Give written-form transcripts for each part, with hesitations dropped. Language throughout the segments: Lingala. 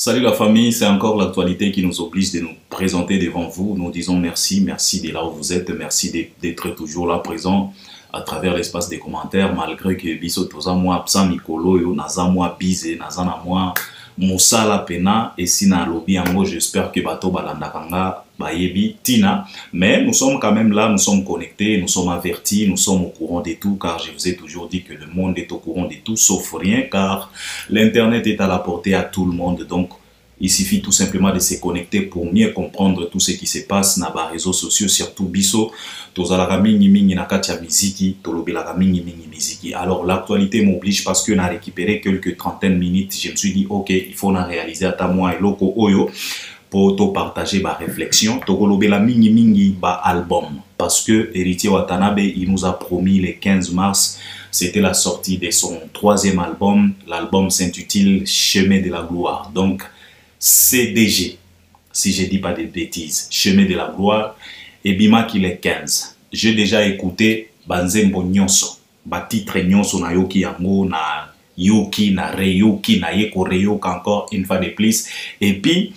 Salut la famille, c'est encore l'actualité qui nous oblige de nous présenter devant vous. Nous disons merci, merci de là où vous êtes, merci d'être toujours là présent à travers l'espace des commentaires, malgré que biso toza moi absent mikolo yo naza moi bise naza na moi musala pena et si na lobby yango j'espère que bato balanda kanga bayebi tina, mais nous sommes quand même là, nous sommes connectés, nous sommes avertis, nous sommes au courant de tout, car je vous ai toujours dit que le monde est au courant de tout sauf rien, car l'internet est à la portée à tout le monde. Donc il suffit tout simplement de se connecter pour mieux comprendre tout ce qui se passe dans les réseaux sociaux, surtout biso tozalaka mingi mingi na kati ya miziki, tolobelaka mingi mingi miziki. Alors l'actualité m'oblige parce que n'a récupéré quelques trentaines de minutes, je me suis dit ok, il faut na réaliser à moi et loko oyo pour te partager ma réflexion. Tokolobela mingi mingi ba album parce que Héritier Watanabe il nous a promis le 15 mars, c'était la sortie de son troisième album. L'album s'intitule Chemin de la gloire. Donc CDG, si je dis pas de bêtises, Chemin de la gloire, et bima qu'il est 15. J'ai déjà écouté Banzembo Nyonso, ba titre Nyonso na yoki yango, na yoki, na reyoki, na yeko reyoka encore une fois de plus. Et puis,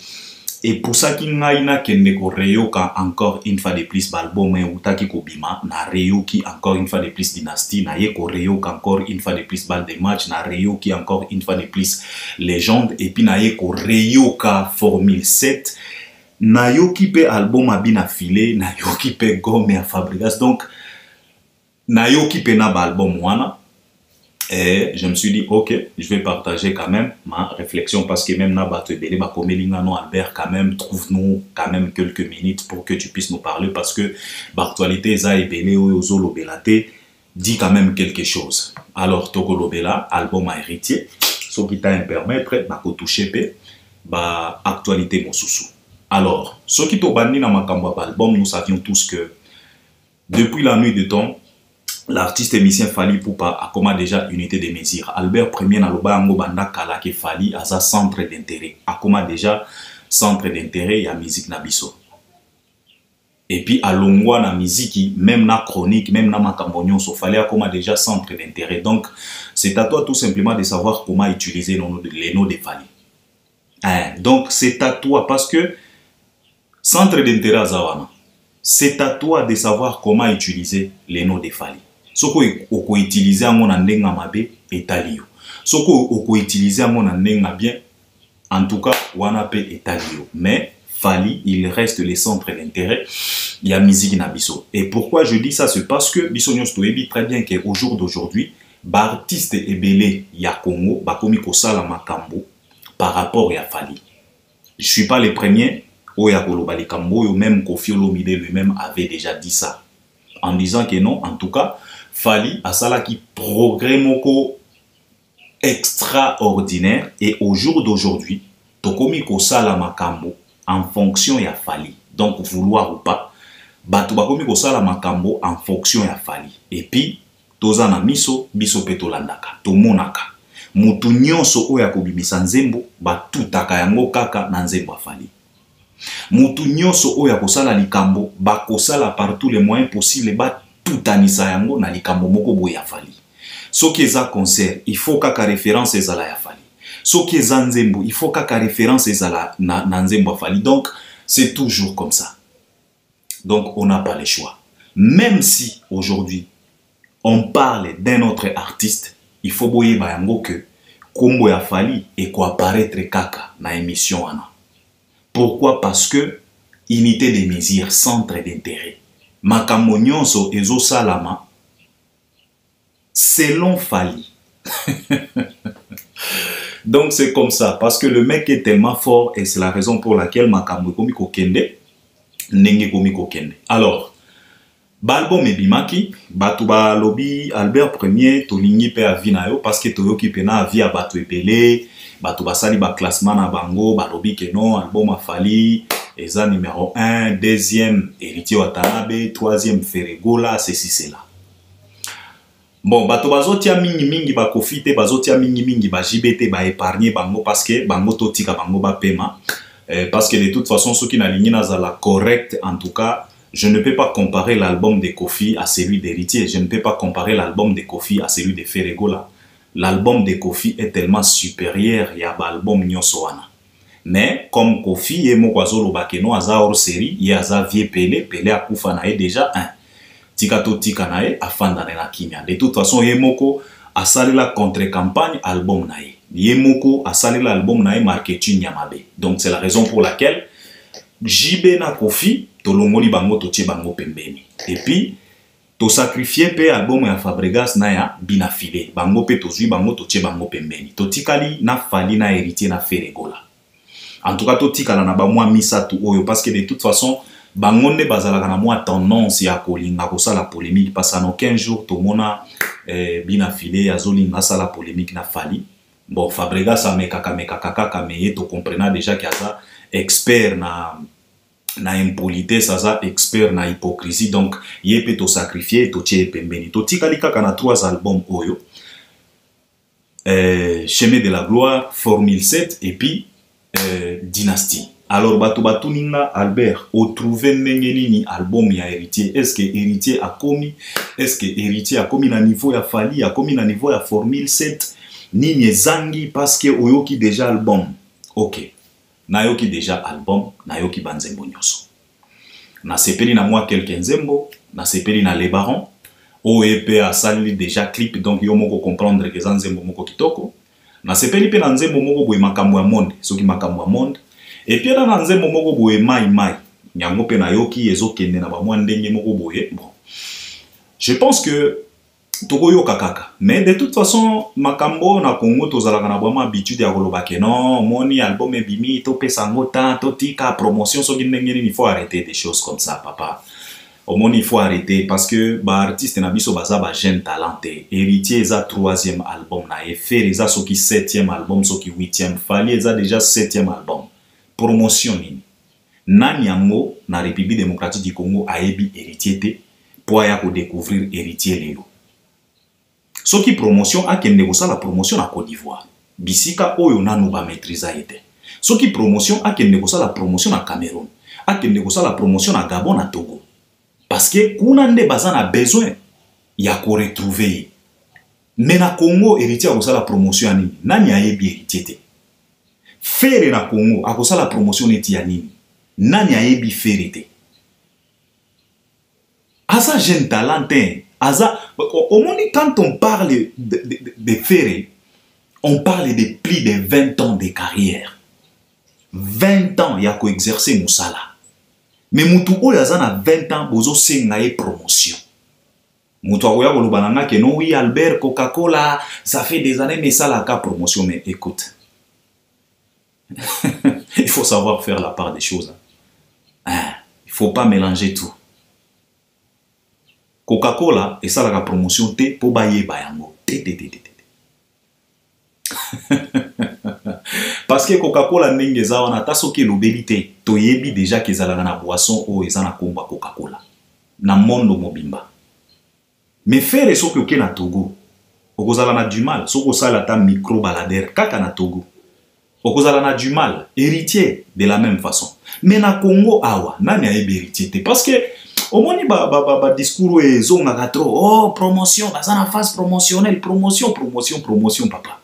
et pour ça qu'il n'a kende ko reyoka encore une fois de plus, balbum utaki ko bima, na reyoki encore une fois de plus dynastie, na yeko reyoka encore une fois de plus bal de match, na reyoki encore une fois de plus légende, et puis na yeko reyoka formule 7, na yoki pe album abina filé, na yoki pe gomme à Fabregas, donc na yoki pe na ba album wana. Et je me suis dit, ok, je vais partager quand même ma réflexion parce que même Nabato Ebele, Bakomelingano Albert, quand même, trouve-nous quand même quelques minutes pour que tu puisses nous parler parce que l'actualité, Eza Ebele, Oyozolo Belate, dit quand même quelque chose. Alors, Togolo Bela, album à héritier, ce qui t'a permettre, Bakotouche Pe, actualité Mosusu. Alors, ce qui t'a banni dans ma camba album, nous savions tous que depuis la nuit de temps, l'artiste émissien Fally Ipupa a comme déjà unité de mesure. Albert Premier Naloba Ango Banda Kala ke Fally a sa centre d'intérêt. A comme déjà centre d'intérêt ya musique nabiso. Et puis à Longwa na musique, même na chronique, même na makambonyon, so Fally a comme déjà centre d'intérêt. Donc c'est à toi tout simplement de savoir comment utiliser les noms de Fally. Donc c'est à toi parce que centre d'intérêt à Zawana. C'est à toi de savoir comment utiliser les noms de Fally. Soko oko utiliser à mon andenga mabe etalio. Soko oko utiliser à mon andenga bien. En tout cas, wana pe etalio. Mais Fally, il reste le centre d'intérêt. Il y a musique na biso. Et pourquoi je dis ça, c'est parce que biso nyos toyebi très bien qu'au jour d'aujourd'hui, artiste ebele ya Congo, bakomi kosala makambo par rapport à Fally. Je suis pas le premier. Oya koloba likambo yo, même Koffi Olomide lui-même avait déjà dit ça. En disant que non, en tout cas, Fally a sala qui progrès moko extraordinaire et au jour d'aujourd'hui, tokomi ko sala makambo en fonction ya Fally. Donc vouloir ou pas, bato bakomi ko sala makambo en fonction ya Fally. Et puis toza na miso biso pe tolandaka, tomonaka. Mutu nyonso oya kobimisa nzembo batutaka yango kaka na nzembo ya Fally. Mutu nyonso oya kosala likambo bakosala par tous les moyens possibles ba tout anisa yango na likambo moko boye ya Fally. Soki eza concert, il faut kaka référence ezala ya Fally. Soki eza nzembo, il faut kaka référence ezala na nzembo ya Fally. Donc c'est toujours comme ça. Donc on n'a pas le choix. Même si aujourd'hui on parle d'un autre artiste, il faut boye ba yango que kombo ya Fally et ko apparaître kaka na émission ana. Pourquoi? Parce que unité de mesure, centre d'intérêt. Makambo nyonso ezo salama selon Fally. Donc c'est comme ça. Parce que le mec est tellement fort et c'est la raison pour laquelle makambo komi kokende nenge komi kokende. Alors, balbum ebimaki, batu ba lobby Albert Premier tolingi pe avina yo parce que toyoki pena avi a batu ebele. Bato basali ba classement na bango, balobi ke non, album a Fally, eza numéro 1, deuxième Héritier Watanabe, troisième Ferregola, ceci, cela. Bon, bato bazotia mingi mingi ba kofite, bazotia mingi mingi ba JBT, ba épargner bango parce que bango totika bango ba pema. Parce que de toute façon, ceux qui n'a ligné na la correct, en tout cas, je ne peux pas comparer l'album de Koffi à celui d'Héritier. Je ne peux pas comparer l'album de Koffi à celui de Ferregola. L'album de Koffi est tellement supérieur à l'album Nyonsoana. Mais comme Kofi et Mokwazo Bakeno aza hors série, ye aza vie Pelé, Pelé a kufa na ye déjà un. Tikato tika na ye afanda na kimia. De toute façon ye moko a sali la contre-campagne album na ye. Ye moko a sali l'album na ye marketing Yamabe. Donc c'est la raison pour laquelle JB na Kofi tolongoli bango totie bango pembeni. Et puis to sacrifier pe album ya Fabregas na ya binafile. Bango pe tozui bango totie bango pembeni. To tikali na Fali na héritier na Feregola. En tout cas, tout tika na ba moi misa tout oyo parce que de toute façon, bangonde bazalaka na moi tendance ya kolinga ko la polémique parce qu'en aucun jour tout mona bina filé azolinga la polémique na Fali. Bon, Fabregas a mekaka mais to comprena déjà qu'il y a ça expert na impolitesse, ça expert na hypocrisie donc yé peut to sacrifier to tie pembeni. To tika lika na 3 albums oyo. Chemin de la gloire, Formule 7 et puis Dynastie. Alors batu ninga Albert o trouvé nini album ya héritier. Est-ce que héritier a commis? Est-ce que héritier a commis na niveau ya Fali, a commis na niveau ya Formule 7? Nini zangi parce que oyoki déjà album. OK. Na yoki déjà album, na yoki banzembo nyoso. Na sepeli na moi quelques nzembo, na sepeli na Les Barons. OEP a sali déjà clip donc yo moko comprendre que zanzembo moko kitoko. Na sepeli pe na nzembo moko boye makambo ya monde, soki makambo ya monde. Et puis na nzembo moko boye mai nyango pe na yoki ezokende na ba mwa ndenge moko boye. Bon. Je pense que toko yo kakaka. Mais de toute façon makambo na Congo tozalaka na ba habitude ya koloba ke non, moni album ebimi to pesa ngo tant to tika promotion soki ndenge ni, il faut arrêter des choses comme ça papa. Au moins il faut arrêter parce que ba artiste na biso baza ba jeune talenté. Héritier eza 3e album na e Fer eza soki 7e album soki 8e Fali eza déjà 7e album. Promotion nini. Nani yango na République démocratique du Congo ayebi héritier te pour ya ko découvrir héritier lelo. Soki promotion akende ko sala promotion na Côte d'Ivoire. Bisika oyo nanu ba maîtriser ete. Soki promotion akende ko sala promotion na Cameroun. Akende ko sala promotion na Gabon na Togo. Parce que kuna nde baza na besoin ya ko retrouver. Mais na Congo héritier a la promotion ya nini? Nani ayebi héritier te? Fer na Congo a la promotion neti ya nini? Nani ayebi Fer te? Asa jeune talentin, asa au moins quand on parle de Fer, on parle de plus de 20 ans de carrière. 20 ans ya ko exercer musala. Mais mutu oyo aza na 20 ans bozo senga ye promotion. Mutu oyo kolobananga ke non oui Albert Coca-Cola ça fait des années mais ça la ka promotion mais écoute. Il faut savoir faire la part des choses. Hein? Il faut pas mélanger tout. Coca-Cola et ça la promotion te po baye bayango. Parce que Coca-Cola ndenge za wana ta soki lobelité to yebi déjà que ezalaka na boisson o eza na komba Coca-Cola na mondo mobimba. Mais faire soki oke na Togo okozala na du mal soko sala ta micro baladère kaka na Togo okozala na du mal héritier de la même façon. Mais na Congo awa nani ayebi héritier te parce que au moins ba discours ezonga trop oh promotion baza na phase promotionnelle promotion papa.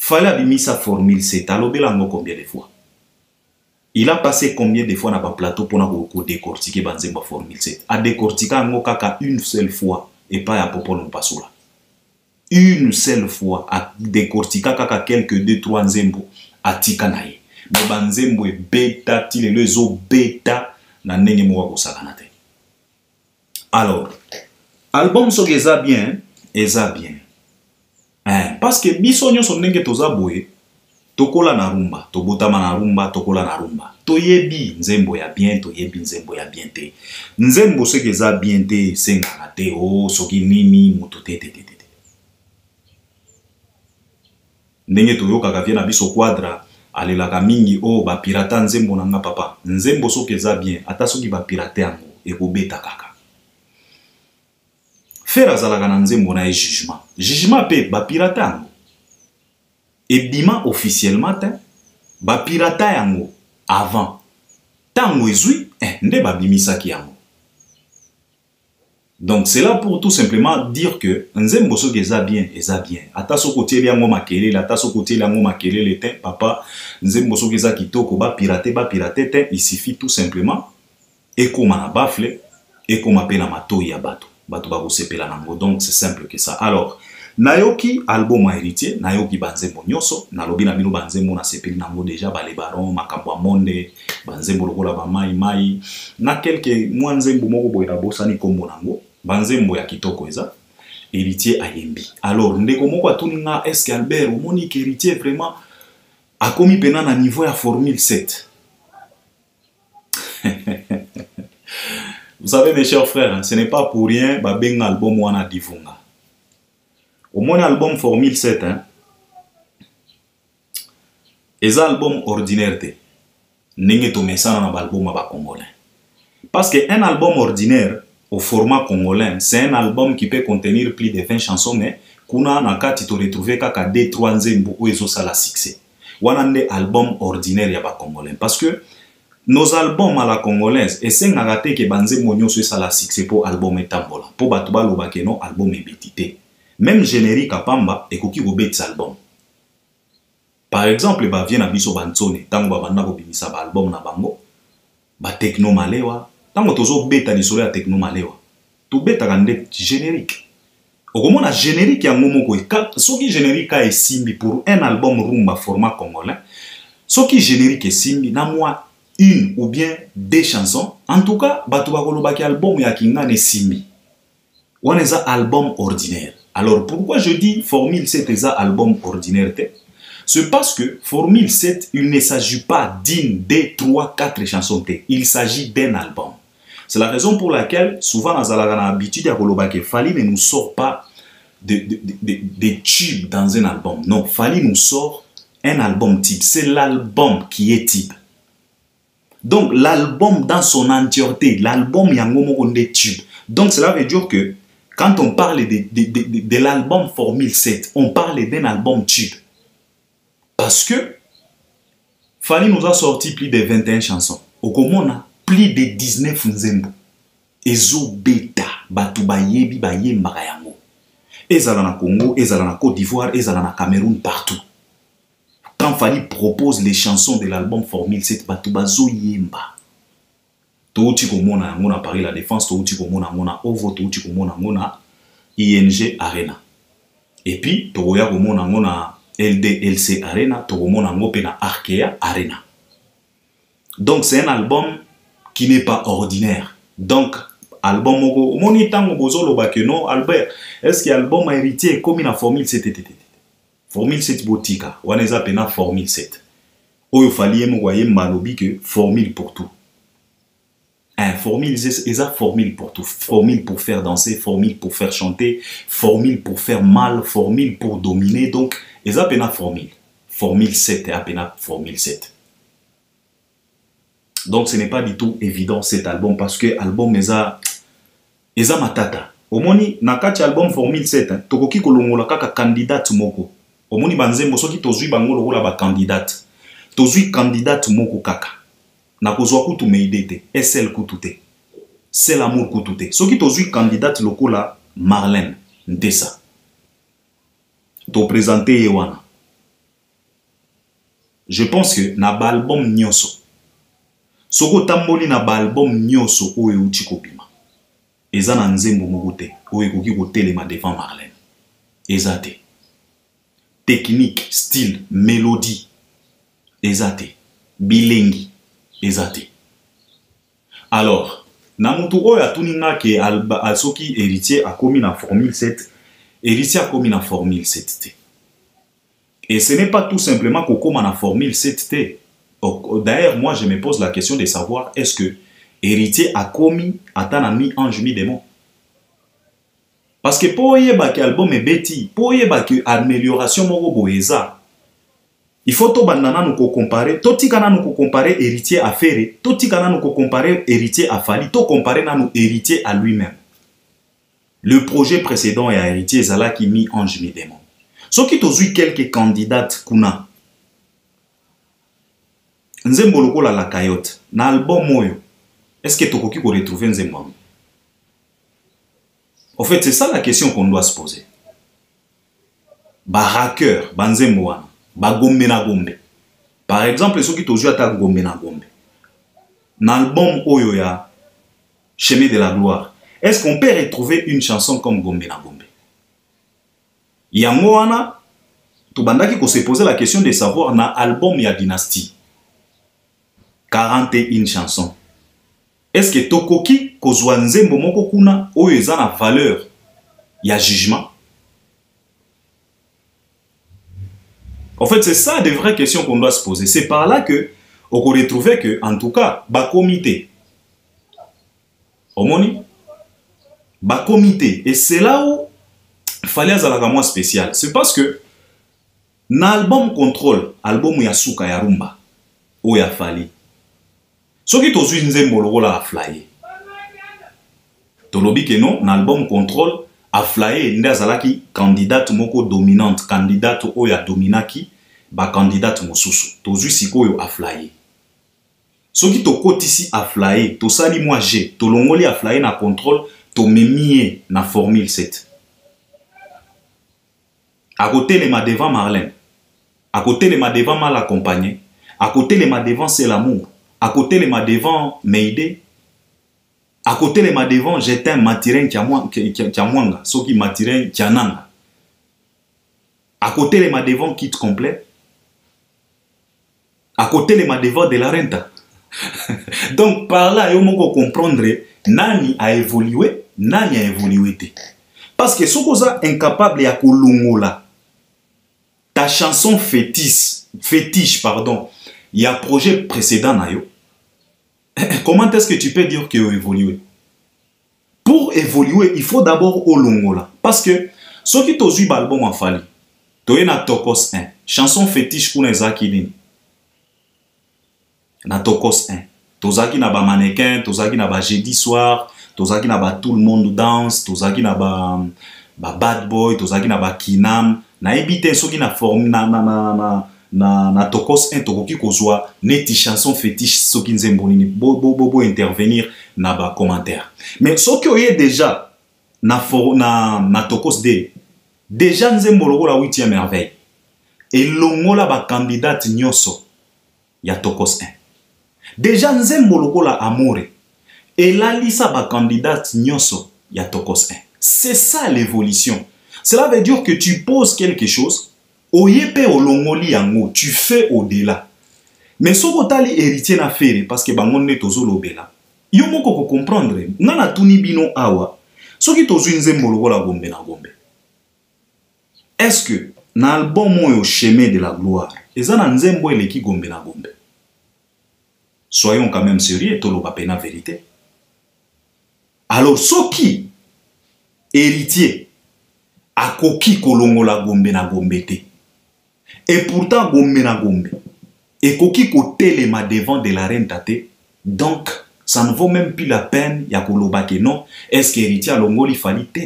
Fallait abimi sa Formule 7. Alobelango combien de fois? Il a passé combien de fois dans le plateau pour décortiquer Banzemba Formule 7? A décortiquer ngo kaka une seule fois et pas à Popo Mpasula. Une seule fois à décortiquer kaka quelques 2-3 nzembo à Tikanaye. Mais Banzembo est bêta, tile le zo bêta na nenge mwa ko sakanate. Alors, album so eza bien. Parce que bisonyo son ndenge toza boye tokola na rumba tobotama na rumba tokola na rumba toyebi nzembo ya bien toyebi nzembo ya bien te nzembo soki eza bien te senga te o soki nini mutu te ndenge toyoka vie na biso quadra alelaka mingi o ba pirata nzembo nanga papa nzembo soki eza bien ata soki ba pirate yango ekobeta kaka. Faire azalaka na nzembo na jugement pe ba pirata yango ebima officiellement te ba pirata yango avant tango ezui nde ba bimisaki yango Donc c'est là pour tout simplement dire que nzembo so eza bien, eza bien. Ata so côté yango makelele, ata so côté yango makelele te papa, nzembo so eza kitoko ba pirater te, il suffit tout simplement ekoma na bafle, ekoma pe na matoi ya bato. Bato ba ko sepela nango. Donc c'est simple que ça. Alors nayoki album a héritier, nayoki banzembo nyoso, nalobi na bino banzembo na sepeli nango déjà ba les barons, makambo monde, banzembo lokola ba mai, na quelques mois nzembo moko boyela bosani kombo nango. Banzembo ya kitoko eza héritier ayembi. Alors ndeko moko atuninga est-ce que Albert omoni que héritier vraiment a commis pena na niveau ya formule 7. Vous savez mes chers frères, hein, ce n'est pas pour rien ba benga album wana divunga. Omoni album formule 7 hein. Eza album ordinaire te. Ndenge to mesana na album ba congolais. Parce que un album ordinaire au format congolais, c'est un album qui peut contenir plus de 20 chansons, mais kuna nakati to retrouver kaka 2-3 nzembo ou ezo sala succès. Wana nde album ordinaire ya ba congolais. Parce que nos albums à la congolaise, et c'est ngate ke banzembo nyonso sala succès pour album etambola. Pour batu ba loba ke non album ebetité. Même générique à pamba ekoki ko bet album. Par exemple, ba vient na biso bantsone, tango ba banda ko bimisa ba album na bango, ba techno malewa. Tango tozo beta ni solo ya techno malewa. To beta kande générique. Okomona générique ya ngomoko soki générique a esimbi pour un album rumba format congolais. Soki générique esimbi na moi une ou bien deux chansons. En tout cas, batu bakoloba ki album ya kinga esimbi. Wana eza album ordinaire. Alors pourquoi je dis formule 7 eza album ordinaire te? C'est parce que formule 7, il ne s'agit pas d'une, deux, trois, quatre chansons. Il s'agit d'un album. C'est la raison pour laquelle, souvent, nous avons l'habitude de dire que Fally ne nous sort pas des tubes dans un album. Non, Fally nous sort un album type. C'est l'album qui est type. Donc, l'album dans son entièreté, l'album, il y a des tubes. Donc, cela veut dire que quand on parle de l'album formule 7, on parle d'un album tube. Parce que Fally nous a sorti plus de 21 chansons. Au Komona, plus de 19 nzembo. Ezo beta, batu bayebi bayemba yango. Ezala na Congo, ezala na Côte d'Ivoire, ezala na Cameroun, partout. Quand Fally propose les chansons de l'album Formule 7, batu bazo yemba. Touti komona yango na Paris La Défense, touti komona yango na OVO, touti komona yango na ING Arena. Et puis, toya komona yango na LDLC Arena, tokomona yango pe na Arkea Arena. Donc c'est un album qui n'est pas ordinaire. Donc album moko moni tango bozolo ba que non Albert, est-ce que l'album a hérité comme na formule 7 formule 7 botika, wana eza pena formule 7. Oyo Fally mo waye malobi que formule pour tout. Un formule eza formule pour tout, formule pour faire danser, formule pour faire chanter, formule pour faire mal, formule pour dominer. Donc eza pena formule 7 et apena formule 7. Donc ce n'est pas du tout évident cet album parce que l'album eza matata. Omoni nakati album formule 7 hein, tokoki kolongola kaka candidate moko. Omoni banzembo soki tozui bango lokola ba candidate. Tozui candidate moko kaka. Na kozwa kutu meidete, SL kutu te. C'est l'amour kutu te. Soki tozui candidate lokola Marlène Ndessa. To présenter yewana. Je pense que na ba album nyoso. Soko tamboli na ba album nyoso oyo uti kopima. Eza na nzembo moko te oyo koki kotelema devant Marlène. Eza te. Technique, style, mélodie. Eza te. Bilengi. Eza te. Alors, na mutu oyo atuninga ke soki héritier a commis na formule 7, héritier a commis na formule 7 te. Et ce n'est pas tout simplement qu'on comme na formule 7 te. D'ailleurs, moi, je me pose la question de savoir est-ce que héritier a commis atana mi ange mi démon. Parce que pour yeba que album est bêti, pour yeba que amélioration moko boeza, il faut to bandana nous comparer, to tikana nous comparer héritier à Ferré, to tikana nous comparer héritier à Fally, to comparer na nous héritier à lui-même. Le projet précédent et à héritier zala qui mi ange mi démon. Ce qui tozui quelques candidates kuna. Nzembo lokola la Coyote, na album moyo. Est-ce que tokoki ko retrouver nzembo? En fait, c'est ça la question qu'on doit se poser. Ba hacker, banzembo wana, ba gombe na gombe. Par exemple, ceux qui t'ont joué à ta gombe na gombe. Dans l'album Oyo ya Chemin de la gloire, est-ce qu'on peut retrouver une chanson comme Gombe na gombe? Yango wana, to bandaki ko se poser la question de savoir na album ya Dynastie. 41 chansons. Est-ce que tokoki kozwa nzembo moko kuna oyo eza na valeur ya jugement? En fait, c'est ça des vraies questions qu'on doit se poser. C'est par là que on peut retrouver que, en tout cas, ba comité. Omoni? Ba comité. Et c'est là où il fallait azalaka moi spécial. C'est parce que na album Contrôle, album ya Suka ya Rumba, ou ya Fali. Ce qui tozui nzembo lokola a flyer. Tolobi que non, na album Contrôle, a flyer nde azalaki candidate moko dominante, candidate oyo ya dominaki, ba candidate mosusu. Tozui sikoyo a flyer. Ce qui to kotisi a flyer, to sali moi G, to longoli a flyer na Contrôle, to memie na Formule 7. À côté les ma devant Marlène, à côté les ma devant Mal accompagné, à côté les ma devant C'est l'amour, à côté les ma devant Meide, à côté les ma devant J'éteins Matiren Kiamwanga, ceux qui Matiren Kiananga, à côté les ma devant Kit complet, à côté les ma devant De La Renta. Donc par là, il faut comprendre Nani a évolué, Nani a évolué. Parce que ce qu'on a incapable à Kolongola, ta chanson fétiche, pardon, il y a un projet précédent, Nayo. Comment est-ce que tu peux dire qu'il a évolué? Pour évoluer, il faut d'abord au Longola. Parce que ceux qui t'ont joué l'album en Fali, tu as Tokos 1, chanson fétiche pour les Akidini. Na Tokos 1. Tozaki na ba mannequin, tozaki na ba jeudi soir, tozaki na ba tout le monde danse, tozaki na ba bad boy, tozaki na ba kinam, na ebite soki na forme na Tokos 1 tokoki kozwa neti chanson fétiche soki nzembo nini bo intervenir na ba commentaire. Mais soki oye déjà na Tokos 2, déjà nzembo lokola 8e merveille. Et longola ba candidate nyoso ya Tokos 1. Déjà nzembo lokola Amore. Et là lisa ba candidate nyoso ya Tokos 1. C'est ça l'évolution. Cela veut dire que tu poses quelque chose, oyepe olongoli yango, tu fais au-delà. Mais ce que tu as héritier na faire parce que bangonne tozo lobela. Yo moko ko comprendre, ngana tuni bino awa. Soki tozo nzembo lokola Gombe na Gombe. Est-ce que na album oyo Chemin de la gloire, ezana nzembo eleki Gombe na Gombe? Soyons quand même sérieux, toloba pena vérité. Alors soki héritier a koki kolongola Gombe na Gombe te. Et pourtant Gombe na Gombe et koki kotelema devant De La Renta te. Donc ça ne vaut même plus la peine ya koloba ke non. Est-ce que héritier a longoli fali te.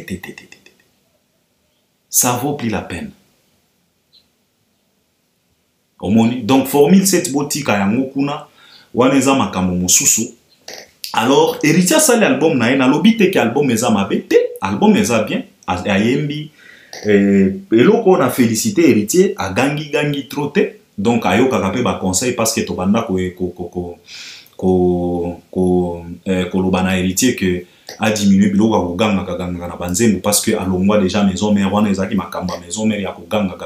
Ça vaut plus la peine. Donc Formule 7 botika yango kuna waneza makambo mosusu. Alors héritier sali album na ena lobite ke album eza mabete, album eza bien, ayembi eloko na félicité héritier a gangi trop te. Donc ayoka kape ba conseil parce que to banda ko lobana héritier que a diminué biloko ko ganga na banzembo parce que alongwa déjà maison mère wana ezaki makamba maison mère ya ko ganga.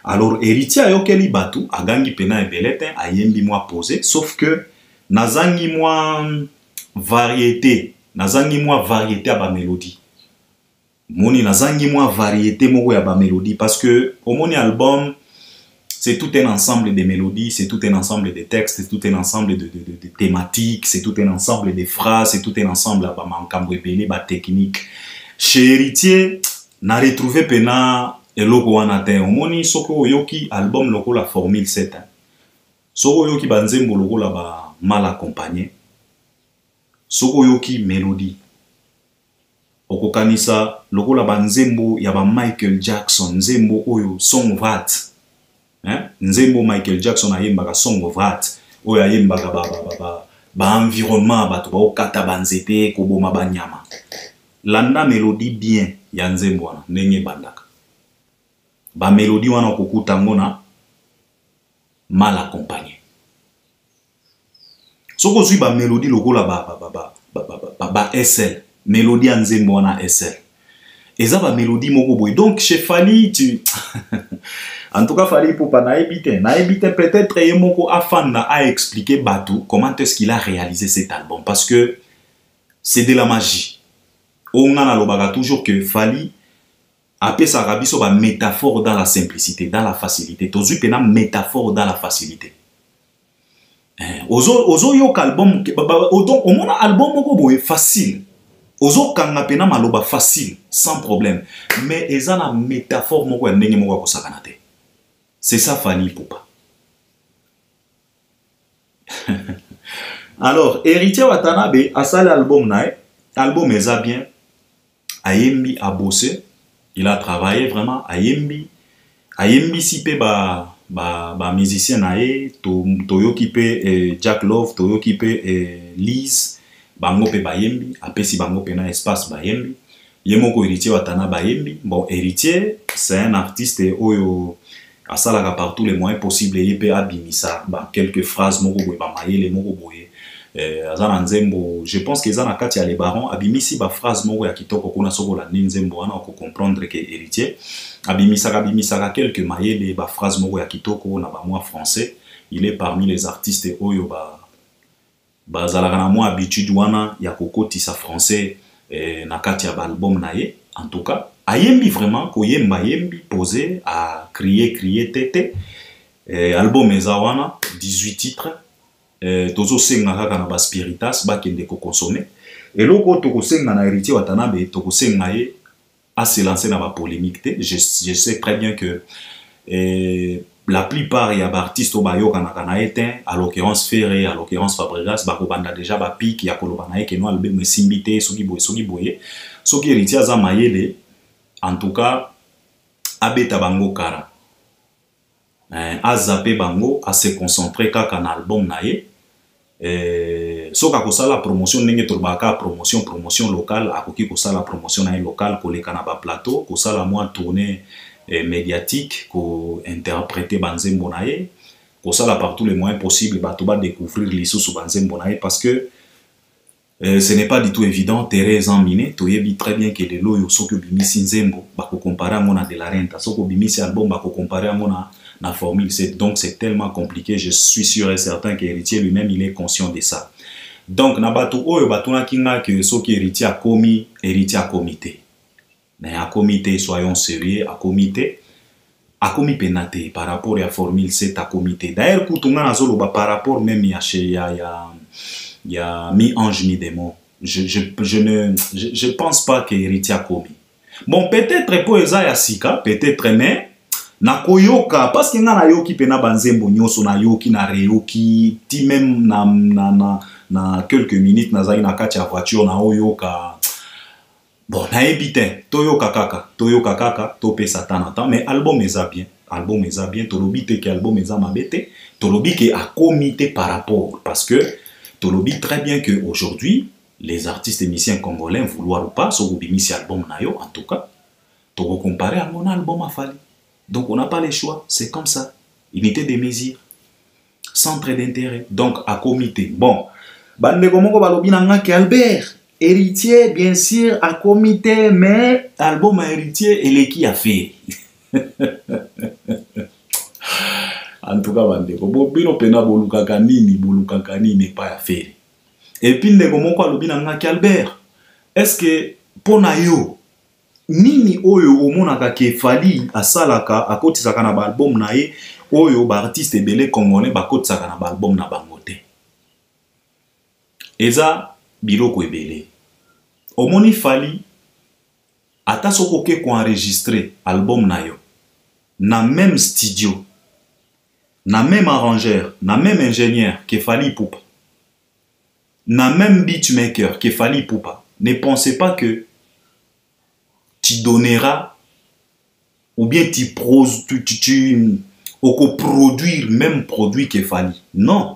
Alors héritier ayokeli batu a gangi pena ebelete ayembi moi posé, sauf que nazangi moi variété à ba mélodie. Moni nazangi moi variété moko ya ba mélodie parce que au moni album c'est tout un ensemble de mélodies, c'est tout un ensemble de textes, c'est tout un ensemble de thématiques, c'est tout un ensemble de phrases, c'est tout un ensemble ba mankambo ebele ba technique. Chez héritier na retrouvé pena eloko wana te. Omoni soko yoki album loko la Formule 7. Soko yoki banzembo loko la ba mal accompagné. Soko yoki mélodie. Okokanisa loko la banzembo ya ba Michael Jackson, nzembo oyo Song of Heart. Nzembo Michael Jackson ayembaka Song of Heart. Oyo ayembaka ba environnement bato ba okata banzete koboma banyama. landa mélodie bien ya nzembo wana ndenge bandaka ba mélodie wana kokuta ngona mal accompagné soko zui ba mélodie lokola ba SL mélodie ya nzembo wana SL eza ba mélodie moko boy donc chez Fally tu en tout cas Fally Ipupa naebite peut-être yemoko afanda a expliquer Batou comment est-ce qu'il a réalisé cet album parce que c'est de la magie on a lobaka toujours que Fally après ça rabiso ba métaphore dans la simplicité dans la facilité tozu pena métaphore dans la facilité ozo yo album au mona album moko boy facile ozo kanga pena maloba facile sans problème mais eza na métaphore moko ndenge moko kosakana te c'est ça Fally Ipupa alors Héritier Watanabe a sali album nae album eza bien ayembi a bossé il a travaillé vraiment ayembi si pe ba musicien nae toyoki pe Jack Love toyoki pe Liz bango pe bayembi apesi bango pe na espace bayembi yemoko Héritier Watanabe bayembi bon Héritier c'est un artiste oyo asalaka par tous les moyens possibles et peut abimisa ba quelques phrases moko boye ba mayele moko boye azana nzembo je pense que ezana kati ya les barons abimisi ba phrase moko ya kitoko kuna sokola nzembo wana ko comprendre que Héritier abimisa quelques mayele ba phrase moko ya kitoko na ba moi français il est parmi les artistes oyo ba zalaka na moi habitude wana ya kokotisa français na kati ya ba album na ye en tout cas ayembi vraiment koyemba yembi posé à crier tete album ezawana 18 titres tozo senga kaka na ba spiritas ba kende ko consommer et loko to ko senga na Héritier Watanabe to ko senga ye a se lancer dans la polémique je sais très bien que la plupart y a artistes au bayo kana éteint à l'occurrence Ferré à l'occurrence Fabregas ba ko banda déjà ba pique ya koloba na ye ke no album simbité soki boye soki Héritier za mayele en tout cas abeta bango kara a zappé bango a se concentrer kaka na album na ye soka kosala promotion ndenge tobaka promotion locale akoki kosala promotion na ye locale koleka na ba plateau kosala moi tournée médiatique ko interpréter banzembo na ye kosala par tous les moyens possibles bato ba découvrir lisusu banzembo na ye parce que ce n'est pas du tout évident Thérèse en miné toyebi très bien que les loyo soko bimisi nzembo bako comparer mona de la renta soko bimisi album bako comparer mona na formule donc c'est tellement compliqué je suis sûr et certain que Héritier lui-même il est conscient de ça donc na bato oyo batuna kinga que soki Héritier a comité mais à comité soyons sérieux à comité penate par rapport à formule 7 à comité d'ailleurs kutunga nazoloba par rapport même il y a mi-ange, mi-démon. Je pense pas que Héritier a commis. Bon, peut-être pour Eza Sika, peut-être, mais na koyoka, parce que na yoki pena banzembo nyoso na yoki na reyoki, ti même na quelques minutes na zai na kati ya voiture na oyoka. Bon, na ebite, toyoka kaka, tope satan attend, mais album eza bien, tolobi te que album eza mabete, tolobi ke a comité par rapport, parce que tolobi très bien que aujourd'hui les artistes et musiciens congolais vouloir ou pas so bimisi album nayo en tout cas to comparer à mon album à Fally donc on n'a pas les choix c'est comme ça unité des mesures centre d'intérêt donc à comité bon bande komoko balobi na ngaki Albert Héritier bien sûr à comité mais album à Héritier eleki a fait en tout cas bandeko bobino pena bolukaka nini pas à faire et puis ndeko moko alobi na ngaki Albert est-ce que pona yo nini oyo omonaka ke Fally asalaka akotisaka na ba album na ye oyo ba artiste belé congolais bakotisaka na ba album na bango te eza biloko ebele omoni Fally ata soko ke ko enregistrer album na yo na même studio na même arrangeur, na même ingénieur que Fally Ipupa, na même beatmaker que Fally Ipupa, ne pensez pas que tu donneras ou bien tu produire même produit que Fally. Non.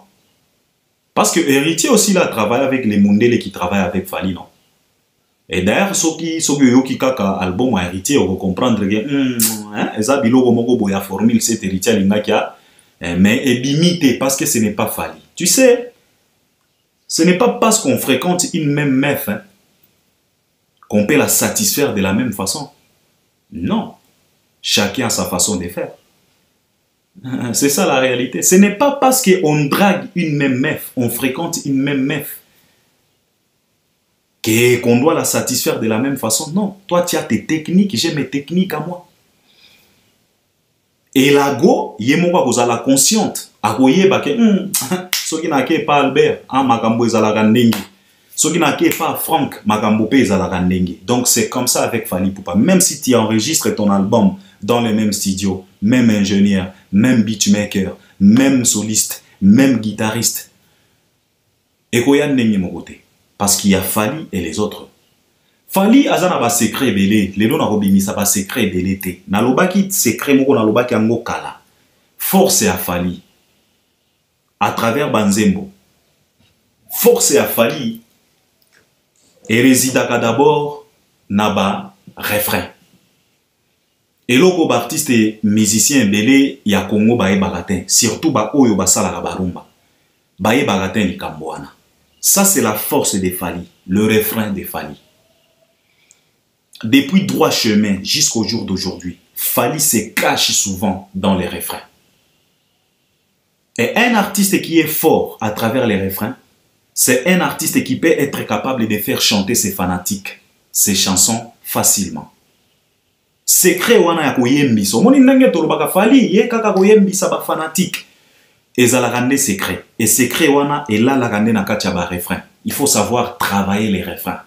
Parce que Héritier aussi là travaille avec les Mundele qui travaillent avec Fally, non. Et d'ailleurs, ceux qui kaka album héritier, on va comprendre que eza biloko moko boya formule cet héritier lingakia, mais est limité parce que ce n'est pas Fally. Tu sais, ce n'est pas parce qu'on fréquente une même meuf qu'on peut la satisfaire de la même façon. Non, chacun a sa façon de faire. C'est ça la réalité. Ce n'est pas parce qu'on drague une même meuf, on fréquente une même meuf, qu'on doit la satisfaire de la même façon. Non, toi tu as tes techniques, j'ai mes techniques à moi. Et la go, il est la consciente. A koyeba ke soki na ke pas Albert, makambo ezalaka ndenge. Soki na ke pas Frank, makambo pe ezalaka ndenge. Donc c'est comme ça avec Fally Ipupa. Même si tu enregistres ton album dans les mêmes studios, même ingénieur, même beatmaker, même soliste, même guitariste, et koya ndenge mon côté. Parce qu'il y a Fally et les autres. Fally azana ba secret belé, lelo na robimisa ba secret belé te. Na lobaki secret moko na lobaki yango kala. Force à Fally à travers Banzembo. Force à Fally et résidaka d'abord naba refrain. Et loko ba artiste et musicien belé ya Congo ba bagatin, surtout ba oyo ba sala ka barumba. Ba bagatin ni kamboana. Ça c'est la force de Fally, le refrain de Fally. Depuis Droit Chemin jusqu'au jour d'aujourd'hui, Fally se cache souvent dans les refrains. Et un artiste qui est fort à travers les refrains, c'est un artiste qui peut être capable de faire chanter ses fanatiques, ses chansons facilement. Secret wana ya koyembi, so moni ndenge tolobaka Fally ye kaka koyembi sa ba fanatique. Ezalakande secret. Et secret wana et là la rande na kati ba refrain. Il faut savoir travailler les refrains.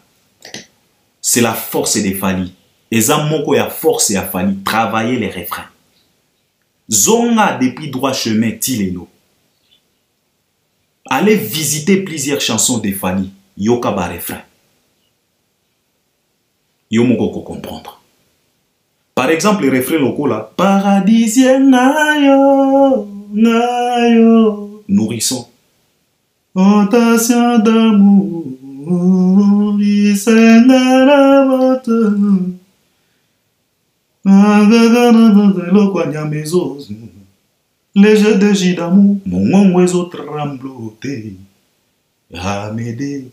C'est la force de Fally. Eza moko ya force ya Fally, travailler les refrains. Zonga depuis Droit Chemin tilelo. Allez visiter plusieurs chansons de Fally, yoka ba refrain. Yo moko comprendre. Par exemple, le refrain loko là, paradisien nayo, nayo, nourrisson. Tentation d'amour, les jeux de J d'amour, mon oiseau trembloté, à m'aider.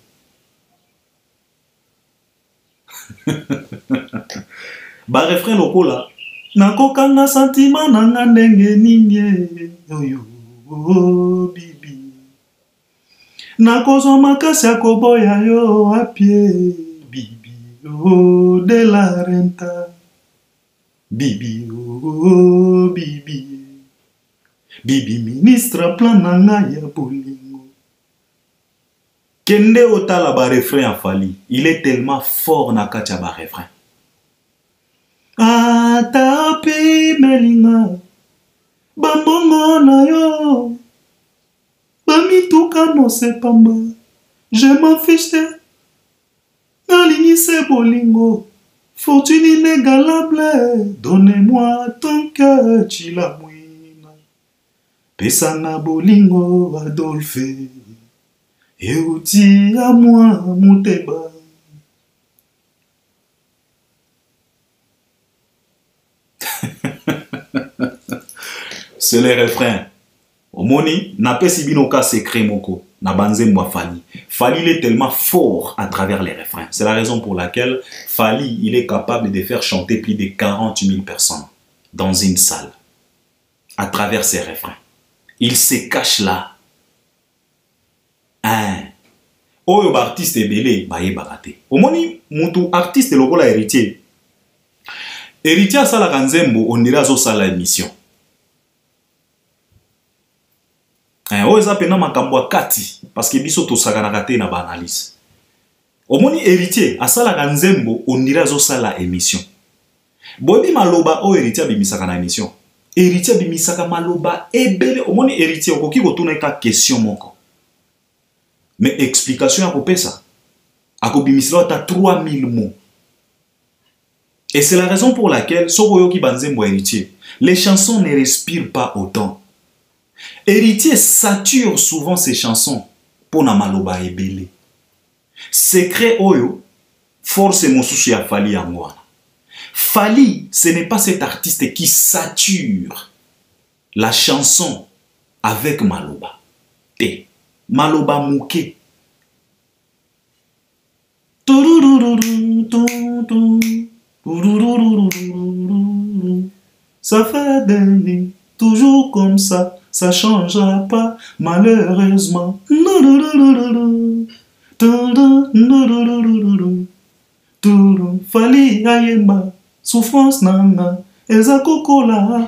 Ba refrain loko là, nakokanga sentiment nanga ndenge ninye, yo bibi. Nakozwa makasi ya koboya yo a pied, bibi, oh de la renta, bibi, oh bibi, bibi ministre plan nanga ya bolingo. Kende otala ba refrain a Fally, il est tellement fort na kati ya ba refrain. Atapi melinga, bambongo na yo. Bamituka no sepamba, je m'en fiche de Naligny c'est bolingo, fortune inégalable, donnez-moi ton cœur, chilamouina. Pesana bolingo, Adolphe, et outi à moi, Mouteba. C'est le refrain. Omoni, n'a pas si binoka secret moko, na Banzembo Fally. Fally il est tellement fort à travers les refrains. C'est la raison pour laquelle Fally il est capable de faire chanter plus de 40 000 personnes dans une salle à travers ses refrains. Il se cache là. Oyo ba artiste belé ba yebarate. Omoni mutu artiste lokola héritier. Héritier à sala Banzembo on dirait zo sala émission. Oza pena makambo kati parce que biso to sakanaka te na ba analyse. Omoni héritier asala Nzembo on dirait zo sala émission. Bobi maloba o héritier bimisaka na émission. Héritier bimisaka maloba ebele omoni héritier okoki kotuna ka question moko. Mais explication ya kopesa. Akobimisela ta 3000 mots. Et c'est la raison pour laquelle Sokoyoki Banzembo héritier, les chansons ne respirent pas autant. Héritier sature souvent ses chansons pour na maloba ebele. Secret oyo Force mosusu ya Fally yango wana. Fally, ce n'est pas cet artiste qui sature la chanson avec maloba. Te maloba mouké. Ça fait des nuits, toujours comme ça changera pas, malheureusement. Fally ayemba, souffrance nana, eza kokola.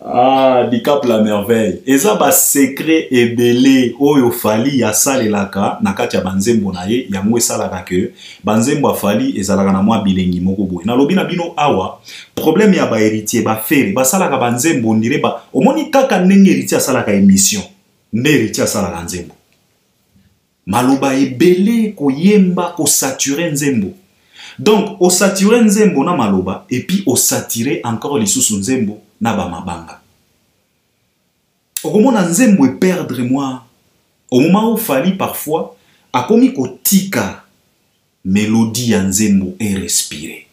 Ah, Dicap la merveille. Eza ba secret ebele oyo Fally ya salelaka na kati ya banzembo na ye yango esalaka ke banzembo Fally ezalaka na mwa bilengi moko boye. Na lobi na bino awa problème ya ba héritier ba fere ba salaka banzembo ndire ba omoni kaka ndenge héritier asalaka émission nde héritier asalaka nzembo. Maloba ebele koyemba ko saturer nzembo. Donc au saturer nzembo na maloba et puis au saturer encore lisusu nzembo na ba mabanga. Okomona nzembo e perdre moi. Au moment où Fally parfois a komi kotika mélodie ya nzembo et respirer.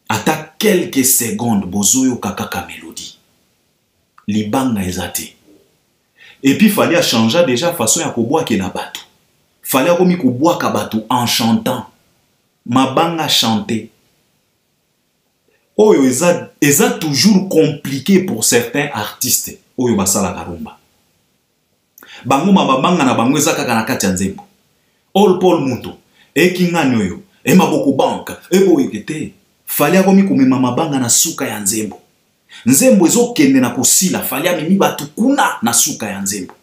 Ata quelques secondes bozoyo kakaka mélodie. Libanga ezate. Et puis Fally a changé déjà façon ya koboa ke na bato. Fally a komi koboa ka bato en chantant. Mabanga chanter. Oyo eza toujours compliqué pour certains artistes. Oyo basala karumba. Bango mabanga na bango eza kaka na kati ya nzembo. All Paul Muto, ekingani oyo, maboko banka, boyekete. Fally akomi komema mabanga na suka ya nzembo. Nzembo ezokende na kosila, Fally amemi bato kuna na suka ya nzembo.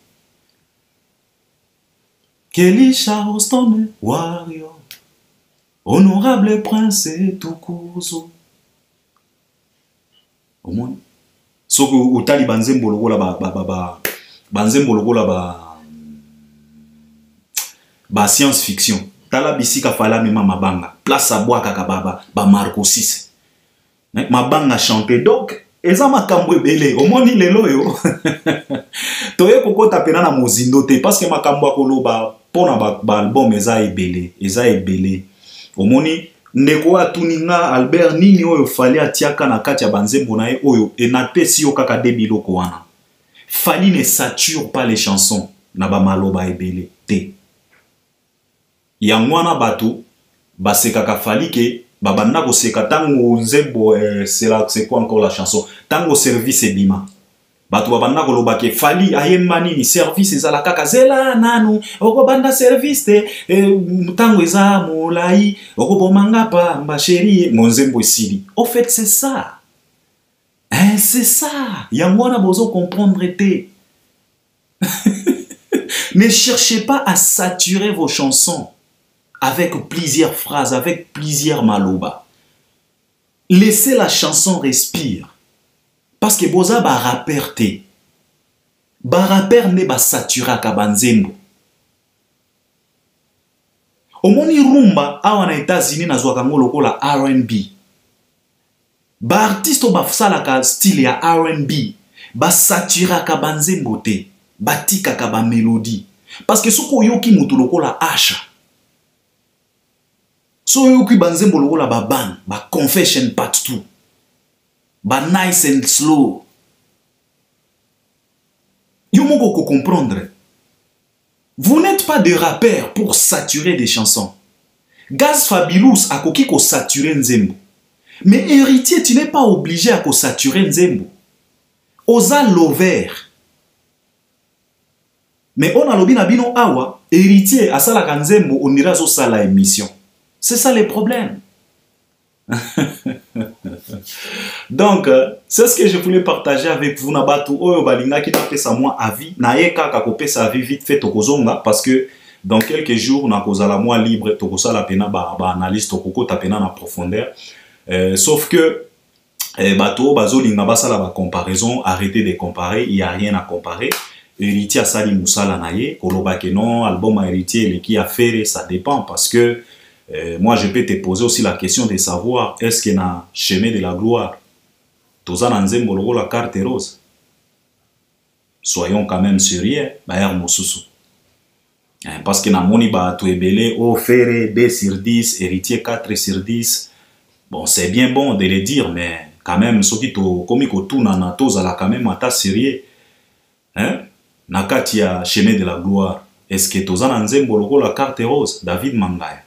Kelly Charleston Warrior, honorable prince Tukuzo. Omoni soko utali banzembo lokola banzembo lokola ba science fiction tala bisika Fally mema mabanga place à bois kaka ba Marco 6 mabanga chanter donc eza makambo ebele omoni lelo yo toye kokota pena na mozindo te parce que makambo akoloba pona ba album eza ebele omoni ndeko atuninga Albert nini oyo Fally atiaka na kati ya banzembo na ye oyo enapesi yo kaka de biloko wana. Fally ne sature pas les chansons na ba maloba ebele te. Yango wana bato basekaka Fally ke babanda koseka tango nzembo c'est quoi encore la chanson tango service ebima. Bato babanda koloba ke Fally ayemba nini service ezala kaka zela nanu okobanda service te tango eza molai okobomanga pa mba chérie mon nzembo esili. Au fait c'est ça. C'est ça. Yango na bozo comprendre te. Ne cherchez pas à saturer vos chansons avec plusieurs phrases, avec plusieurs maloba. Laissez la chanson respirer. Parce que boza ba rapper te. Ba rapper ne ba satura ka banzembo. Omoni rumba awa na États-Unis na zwaka ngo lokola R&B. Ba artiste ba fsala ka style ya R&B. Ba satura ka banzembo te. Ba tika ka ba mélodie. Parce que soko yoki mutu lokola Asha. So yoki banzembo lokola ba bang, ba Confession Part 2. Ba nice and slow. Yo moko ko comprendre. Vous n'êtes pas des rappeurs pour saturer des chansons. Gaz Fabulous a koki ko saturer nzembo. Mais héritier, tu n'es pas obligé à ko saturer nzembo. Oza lover. Mais on a lobi na bino awa, héritier asala ka nzembo onira zo sala émission. C'est ça le problème. Donc, c'est ce que je voulais partager avec vous. Nabatu oyo balinga ki tapé sa moi avis. Na yeka ka kopé sa avis vite fait tokozonga parce que dans quelques jours na kozala moi libre tokozala pena ba analyse tokoko tapena na profondeur. Sauf que bato bazolinga basala ba comparaison, arrêtez de comparer, il y a rien à comparer. Héritier a sali musala na ye, koloba ke non, album a héritier le qui a fait, ça dépend parce que moi, je peux te poser aussi la question de savoir est-ce qu'il y a un chemin de la gloire. Toza na nzembo lokola carte rose. soyons quand même sérieux, Bayer Mosusu. Parce que Namoni ba tout ebele, oh Ferré 2 sur 10, héritier 4 sur 10. Bon, c'est bien bon de le dire, mais quand même, ceux qui to comme tout nana tozala quand même ata sérieux. Hein? Nakati ya chemin de la gloire. Est-ce que tozana nzembo loko la carte rose, David Mangaya?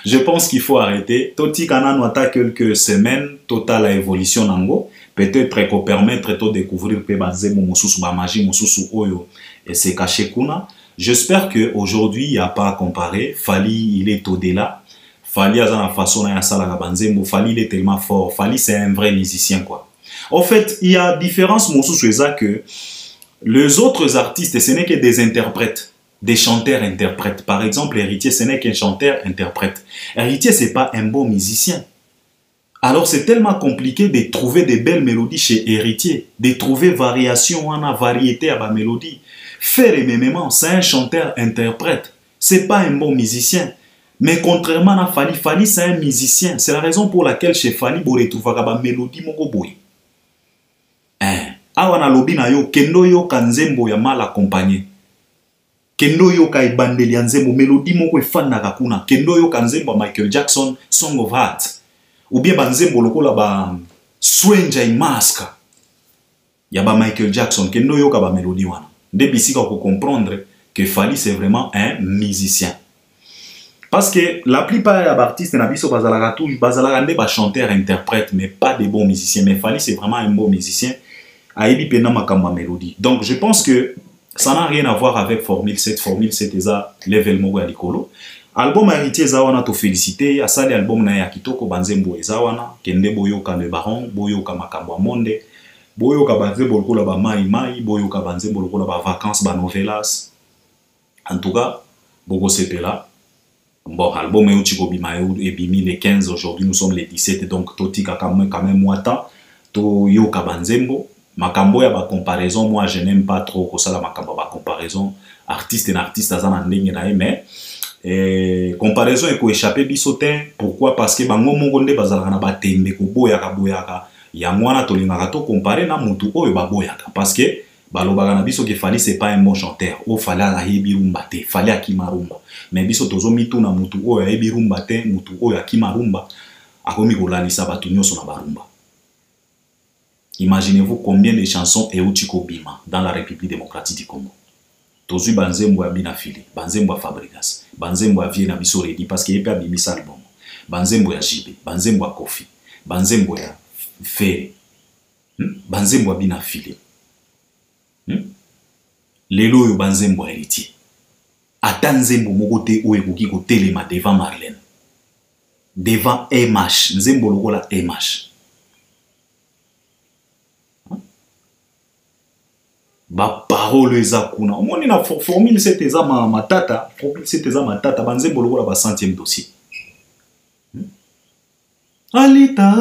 Je pense qu'il faut arrêter. Toti kanano ata quelques semaines, total évolution nango. Peut-être qu'on permettre de découvrir pe banzembo mosusu ba magie mosusu oyo et c'est caché kuna. J'espère que aujourd'hui il n'y a pas à comparer. Fali il est au-delà. Fali a la façon na sala banzembo. Fali il est tellement fort. Fali c'est un vrai musicien quoi. En fait, il y a différence mosusu ça que les autres artistes ce n'est que des interprètes, des chanteurs-interprètes. Par exemple, Héritier ce n'est qu'un chanteur-interprète. Héritier c'est pas un bon musicien. Alors c'est tellement compliqué de trouver des belles mélodies chez Héritier, de trouver variation en variété à la mélodie. Faire émément, c'est un chanteur-interprète. C'est pas un bon musicien. Mais contrairement à Fali, Fali c'est un musicien. C'est la raison pour laquelle chez Fali, vous retrouvez la mélodie moko boy. Awana lobi na yo kendo yo kanzembo ya mal accompagné. Kendo yo ka ibandeli nzembo mélodie moko efanda kuna. Kendo yo kanzembo Michael Jackson Song of Heart. Ou bien banzembo lokola ba Stranger in Mask. Ya ba Michael Jackson kendo yo ka ba mélodie wana. Nde bisika ko comprendre que Fali c'est vraiment un musicien. Parce que la plupart des artistes na biso bazalaka tout bazalaka nde ba chanteur interprète mais pas des bons musiciens. Mais Fali c'est vraiment un bon musicien. Aibi pena makamba mélodie. Donc je pense que ça n'a rien à voir avec Formule 7. Formule 7 eza level moko ya likolo. Album Héritier Zawana to félicité, asali album na ya kitoko banzembo ezawana, kende boyoka le baron, boyoka makambo monde, boyoka banzembo lokola ba mai mai, boyoka banzembo lokola ba vacances ba novelas. En tout cas, boko sepela. Bon, album Eutiko bima et bimi les 15 aujourd'hui, nous sommes les 17 donc totika quand même moita to yoka banzembo. Makambo ya ba comparaison, moi je n'aime pas trop ko sala makambo ba comparaison artiste et artiste azana ndenge na mais comparaison eko échappé bisotin. Pourquoi? Parce que bango mongo nde bazalaka na batembe ko boyaka yango wana tolingaka to comparer na mutu oyo baboyaka parce que balobaka na biso ke Fali c'est pas un bon chanteur o Fali ayebi rumba te Fali akima rumba mais biso tozo mitu na mutu oyo ayebi rumba te mutu oyo akima rumba akomi kolalisa batu nyonso na barumba. Imaginez-vous combien de chansons Eutiko bima dans la République démocratique du Congo. Tozu banzembo ya binafili, banzembo ya Fabrigas, banzembo ya vie na biso redi parce que yepe abimisa album. Banzembo ya Jibe, banzembo ya Kofi, banzembo ya Ferré. Banzembo ya binafili. Lelo yo banzembo ya Héritier. Ata nzembo moko te oyo ekoki kotelema devant Marlène. Devant MH, nzembo lokola MH. Ba parole eza kuna omoni na formule 7 eza matata formule 7 eza matata banzembo lokola ba 100e dossier alita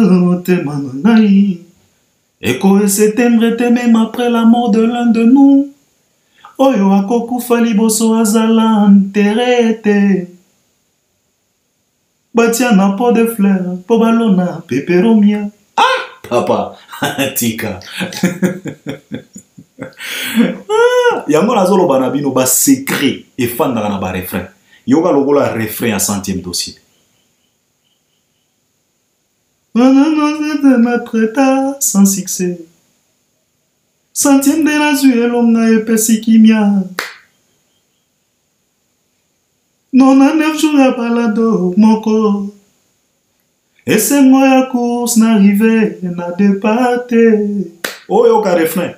motema nai eko septembre te même après la mort de l'un de nous oyo akokufa liboso azala enterré te batia na pot de fleurs po balona peperomia papa tika yango nazolo banabino ba secret et fanda na ba refrain yoga lokola refrain à 100e dossier matreta sans succès 100e de la zuelonga et pesikimia 99 jours à balado moko et c'est moi ya course n'arrivé na départé oyo ka refrain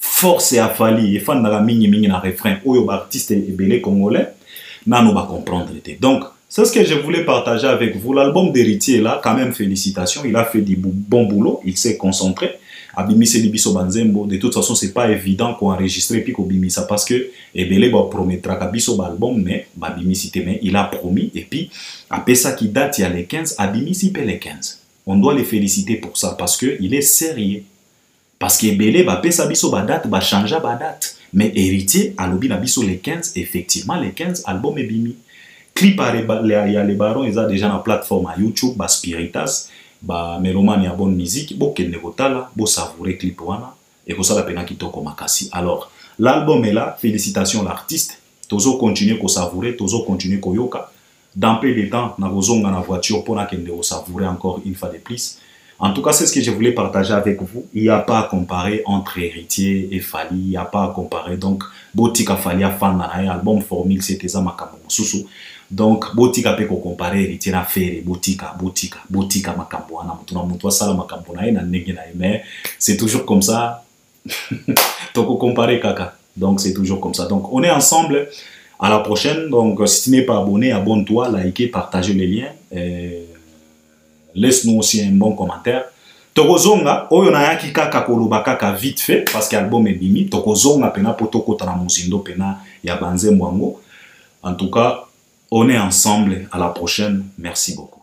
force à Fali et fan na mingi na refrain oyo ba artiste ebele congolais nano ba comprendre. Donc c'est ce que je voulais partager avec vous. L'album d'Héritier là quand même félicitations, il a fait du bon boulot, il s'est concentré. Abimisi Libiso Banzembo, de toute façon c'est pas évident qu'on enregistre puis qu'on bimisa parce que ebele ba promettra kabiso album mais ba bimisi te mais il a promis et puis après ça qui date il y a les 15 abimisi pe les 15. On doit les féliciter pour ça parce que il est sérieux. Parce que Ebele va pesa biso ba date, ba changea ba date. Mais Héritier, a lobi na biso les 15, effectivement les 15 albums et bimi. Clip à les barons, ils ont déjà la plateforme à YouTube, ba Spiritas. ba mélomane ya bonne musique bokende kotala bo savourer clip wana et que ça la pena kitoko makasi. Alors l'album est là, félicitations l'artiste. Tozo continuer ko savourer, tozo continuer ko yoka. Dans peu de temps, na bozonga na voiture pour na kende ko savourer encore une fois de plus. En tout cas, c'est ce que je voulais partager avec vous. Il n'y a pas à comparer entre Héritier et Fally. Il n'y a pas à comparer. Donc, Botika Fally a fan dans l'album Formule, c'était ça Makambo Susu. Donc, Botika peut comparer Héritier à Ferré, Botika Makambo. Mais c'est toujours comme ça. Donc, comparer Kaka. Donc, c'est toujours comme ça. Donc, on est ensemble. À la prochaine. Donc, si tu n'es pas abonné, abonne-toi, likez, partagez les liens. Laisse-nous aussi un bon commentaire. Tokozonga, oyo na yaki kaka koloba kaka vite fait, parce que l'album est bimi. Tokozonga pena poto kota na muzindo pena ya banze mwango. En tout cas, on est ensemble. À la prochaine. Merci beaucoup.